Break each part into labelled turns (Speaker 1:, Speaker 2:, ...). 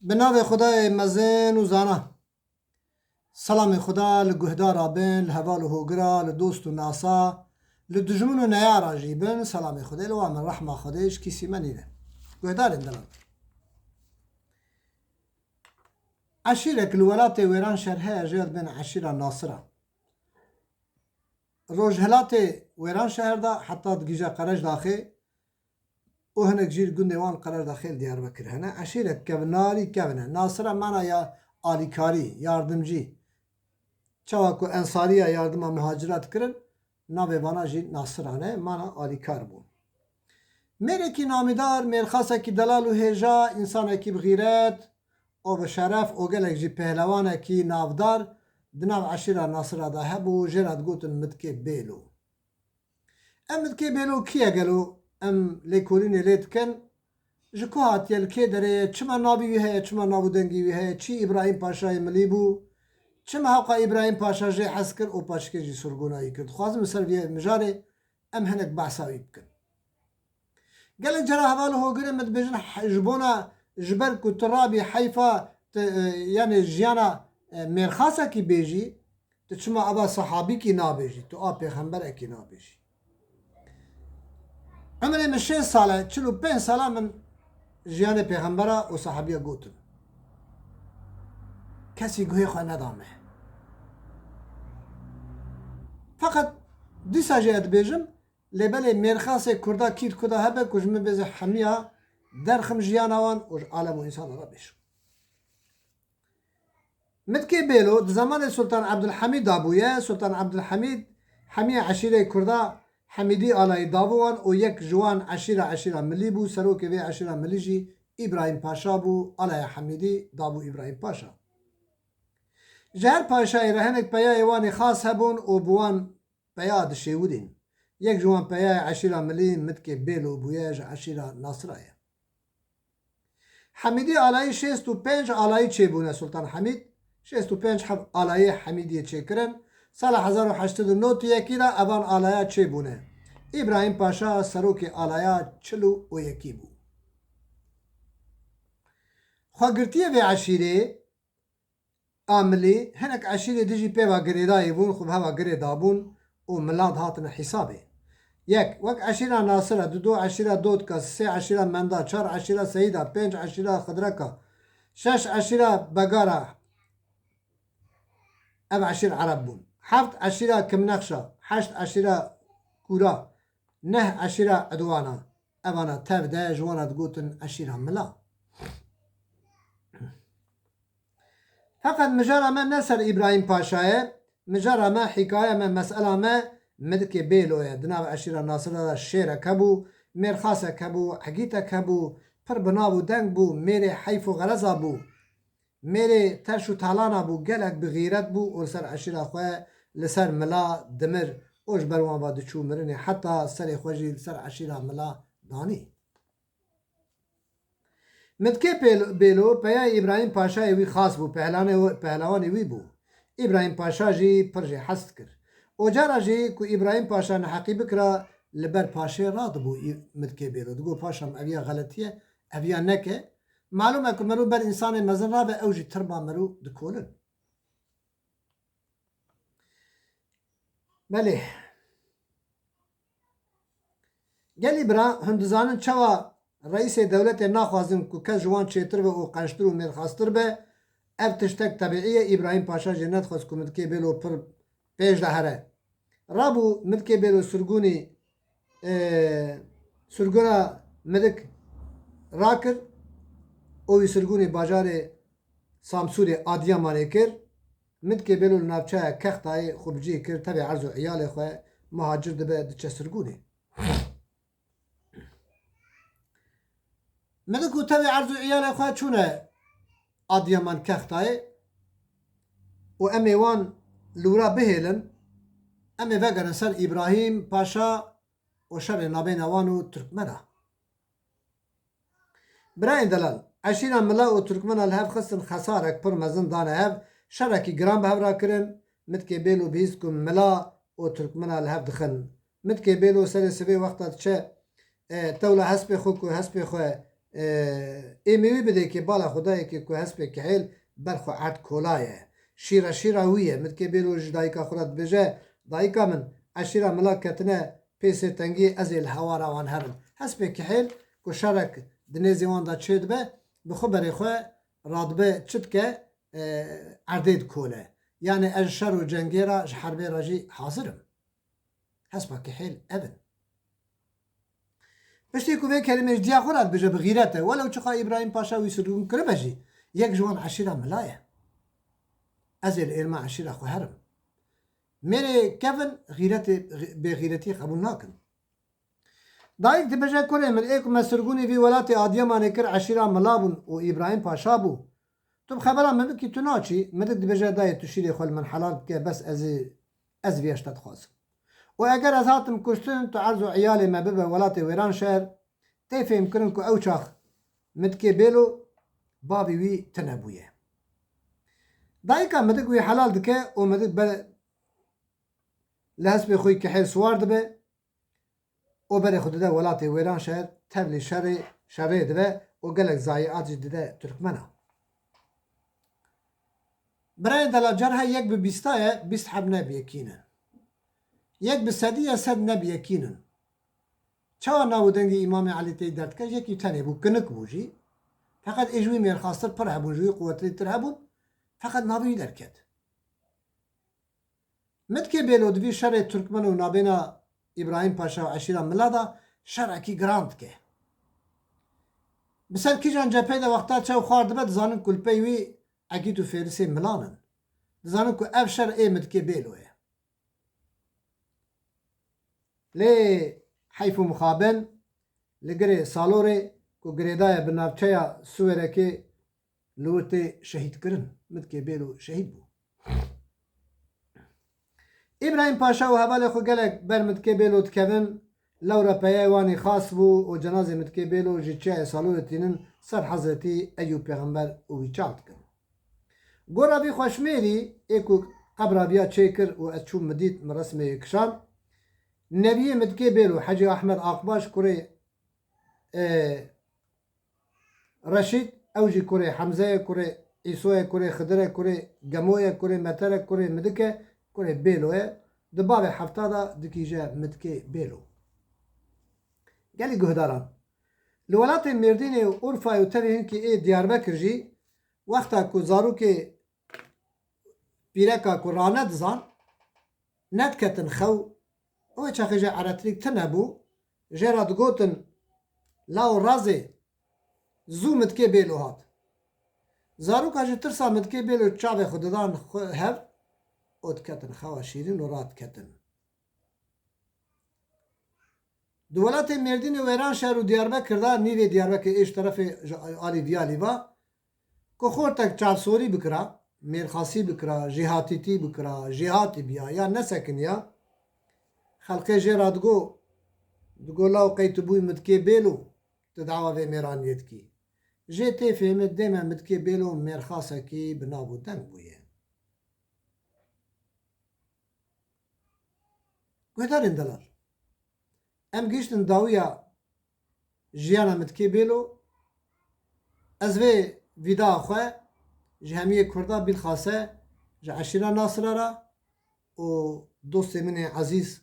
Speaker 1: به نام خدای مزن و زانا. سلام خدا لگهدار آبن لحوال و هوگرا لدوست و ناسا لدجمون و نیارا جیبن. سلام خدای لو من رحمه خدایش کسی منیره گهدار اندلان عشیرك الولات ويران شرها جيد بين عشيرة ناصرة روج هلاتي ويران شهر دا حتى دقيجة قرج داخل وهناك جيل قندوان قرار داخل ديار بكر هنا عشيرة كبناري كبنة ناصرة معنا يا آليكاري ياردمجي چاوكو انصارية ياردم مهاجرات كرن نابي بانا جي ناصرانه معنا آليكار بون ميركي نامدار ميرخاصة كي دلال و هجا انسانة كي بغيرات او بشرف او گلک جي پهلوانه كي نافدار دناو عشيرة ناصرة دا هبو جيرات قوتن مدكي بيلو ام مدكي بيلو كيه قالو ام ليكولين ليتكن جكو هاتي الكي داري چما نابي ويهي چما نابو دنگي ويهي چي ابراهيم پاشا مليبو چما هاقا ابراهيم پاشا جي حسكر او پاشكي جي سرگوناي كرد خوازم سر ويه مجاري ام هنك بحثاوي بكن قال جرى هوالو هو قرم مدبجن جبونا جبل كترابي حيفا يعني جيانا مرخاصة كي بيجي تشما ابا صحابي كي نابيجي تو اب پیغمبر كي نابيجي عمري من 6 ساله چلو 5 ساله من جيانا پیغمبره و صحابيه قوتن كسي قوي خو ندامه فقط دي ساجات بيجم لبالي مرخاصة كردا كيد كدا هبه كجم بز حميها درخم جيانوان و عالم و انسان ربش متكي بيلو زمان سلطان عبد الحميد ابويا سلطان عبد الحميد حمية عشيرة كردا حميدي على دابوان و يك جوان عشيرة ملي بو سروك في عشيرة مليجي ابراهيم باشا بو على حميدي دابو ابراهيم باشا جهر باشا رهنك بيا ايواني خاص هبون و بوان بيا دشيودين يك جوان بيا عشيرة ملي متكي بيلو بوياج عشيرة ناصرايا حميدي على 65 على چه بونه سلطان حميد 65 حب على حميدي چه کرن سال 1809 یکی دا ابان على چه بونه ابراهيم پاشا سروک على چلو و یکی بو خواگرتیه و عشیره عاملی هنک عشیره دیجی پیوا گریدای بون خوب هوا گریدا بون و ملاد هاتن حسابه یک وقت عشيرة ناصرة دو عشيرة دودكا سه عشيرة مندا چار عشيرة سيدة پنج عشيرة خضركا شش عشيرة بقارة اب عشيرة عرب بون حفت عشيرة كمنخشة حشت عشيرة كورا نه عشيرة عدوانا ابانا تبدا جوانا تقوتن عشيرة ملا فقط مجرى ما نسر إبراهيم باشا مجرى ما حكاية ما مسألة ما مدكي بيلو دناو عشيرة ناصرة الشيرة كبو ميرخاصة كبو حقيقة كبو پر بنابو دنگ بو ميري حيفو غرزة بو ميري ترشو تالانا بو قلق بغيرت بو ورسر عشيرة خواه لسر ملا دمر اوش بروان بادو چو مرني حتى سر خوجي لسر عشيرة ملا داني مدكي بيلو بيا إبراهيم باشا يوي خاص بو پهلواني وي بو إبراهيم باشا جي پرجي حست كر اوجارا جي كو ابراهيم باشا نحقي بكرا لبر باشا راد بو مدكي بيرو دقو باشا ابيا غلطيه ابيا نكه معلومه كو مرو بر انسان مزن رابه اوجي تربا مرو دكولن بله گلی برا هندزانن چوا رئيس دولت ناخوازن كو كز جوان چيتر و قنشتر و مرخاستر به اف تشتك طبيعيه ابراهيم باشا جنت خواست كو مدكي بيلو پر پیش دهره رابو مدكي بيلو سرگوني سرگونا مدك راكر او سرگوني باجار سامسوري آدياماني كر مدكي بيلو نابچه كختاي خوبجي كر تبع عرضو عيالي خواه مهاجر دبه دچه سرگوني مدكو تبع عرضو عيالي خواه چونه آديامان كختاي و اميوان لورا بهيلن امي وگرن سر ابراهيم باشا و شر نابين وانو تركمنا براين دلال عشيرة ملا و تركمنا الهف خصن خسارك پر مزن دانه هف شركي جرام بهورا كرن متكي بيلو بيسكم ملا و تركمنا الهف دخن متكي بيلو سر سبي وقتا تشه تولا هسبي خوكو هسبي خواه ایمیوی بده که بالا خدایی که هسپ کهل برخو عد کولایه شیره ویه مد که بیلوش دایکا خورد بجه دایکا من عشیره ملاکتنه پیس تنگی از الهوا روان هرن هسپ کهل که شرک دنیزی وان دا چید به بخو بری خواه راد به چید که عردید کوله یعنی از شر و جنگی را حربی راجی حاضرم هسپ کهل ابن پشتی که به کلمه دیا خورد بجه بغیرته ولو چخوا ابراهیم پاشا ویسرون کرده بجی یک جوان عشیره ملایه از الارما عشیره خو هرم میره کفن غیرت به غیرتی قبول نکن دایک دی بجه کنه من ایک مسرگونی وی ولات آدیمان کر عشیره ملابون و ابراهیم پاشا بو تو خبرم من کی تو ناچی مدد دی بجه دای تو شیری خل من حلال که بس از ویشتت خواست و اگر از هاتم کشتن تو عرض و عیال ما ببه ولات ویران شهر تفهم کرن که اوچاخ مدکی بیلو بابی وی تنبویه دایکا مدک وی حلال دکه و مدک بر لحسب خوی که حیل سوار دبه و بر خود ده ولات ویران شهر تبلی شره دبه و گلک زایعات جدیده ترکمنه برای دلا جرها یک به بیستایه بیست حب نبی یکینن یک به صدیه صد نبی یکینن چه ناودنگی امام علی تی درد که یکی تنه بو کنک بوجی فقط اجوی میرخواستر پر هبون جوی قوتلی تر هبون فقط نابی درکت مد که بیلودوی شر ترکمن و نابینا ابراهیم پاشا و عشیره ملادا شر اکی گراند که بسر کی جان جپه ده وقتا چه خوارد بد زانن کل پیوی اکی تو فیرسی ملانن زانن که اف شر ای مد که بیلوه لی حیف و مخابن لگره سالوره که گریدای بنابچه سویره که لورت شهید کرن مد که بیلو شهید بو ابراهیم پاشا و حواله خو گلک بر مد که بیلو تکون لورا پیوانی خاص بو و جنازه مد که بیلو جیچه سالوره تینن سر حضرتی ایوب پیغمبر اوی چالت کن گورا بی خوشمیری ایکو قبر بیا چیکر و از چون مدید مرسم یکشان نبی مدکی بیلو حجی احمد آقباش کره رشید اوجی کره حمزه کره عیسوه کره خدره کره گموه کره متره کره مدکه کره بیلوه دباب هفتادا دکیجه مدکی بیلو گلی گهداران لولات مردین اورفا و تبهین که ای دیاربکر جی وقتا که زارو که پیرکا که راند زان ند کتن خو او چاقی جه عرطریک تنبو جه را دگوتن لاو رازه زو مدکه بیلو هات زارو که جه ترسا مدکه بیلو چاوه خوددان هف او دکتن خوا شیرین و راد کتن دولت مردین و ایران شهر و دیاربکر دا نیوی دیاربکر ایش طرف آلی دیالی با که خور تک چاو سوری بکرا میرخاصی بکرا جهاتیتی بکرا جهاتی بیا یا نسکن یا خلقه جرا دگو لاو قیتبوی مدکی بیلو تدعوه به میرانیت کی جه تی فهمت دیمه مدکی بیلو میرخاصه کی بنابو دنگ بویه گوهدارین دلال ام گیشتن داویا جیانا مدکی بیلو از وی ویدا خواه جه همیه کرده بیل خاصه جه عشیره ناصره را و دوست من عزیز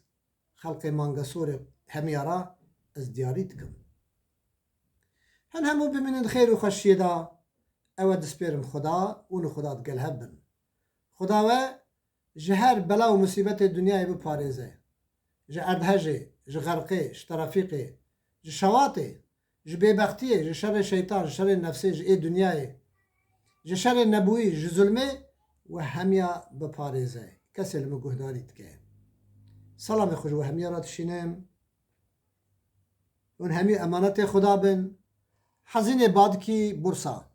Speaker 1: خلق مانگسور همیارا از دیاری دکم هن همو بمینن خیر و خشیده او دسپیرم خدا اونو خدا دگل هبن خدا و جهر بلا و مصیبت دنیای بپارزه جه اردهجه جه غرقه جه ترافیقه جه شواته جه بیبختیه جه شر شیطان جه شر نفسه جه ای دنیای جه شر نبوی جه ظلمه و همیا بپارزه کسی لما گهداریت که سلام خوش و همیا را تشینم اون همی امانت خدا بن حزین باد کی برسا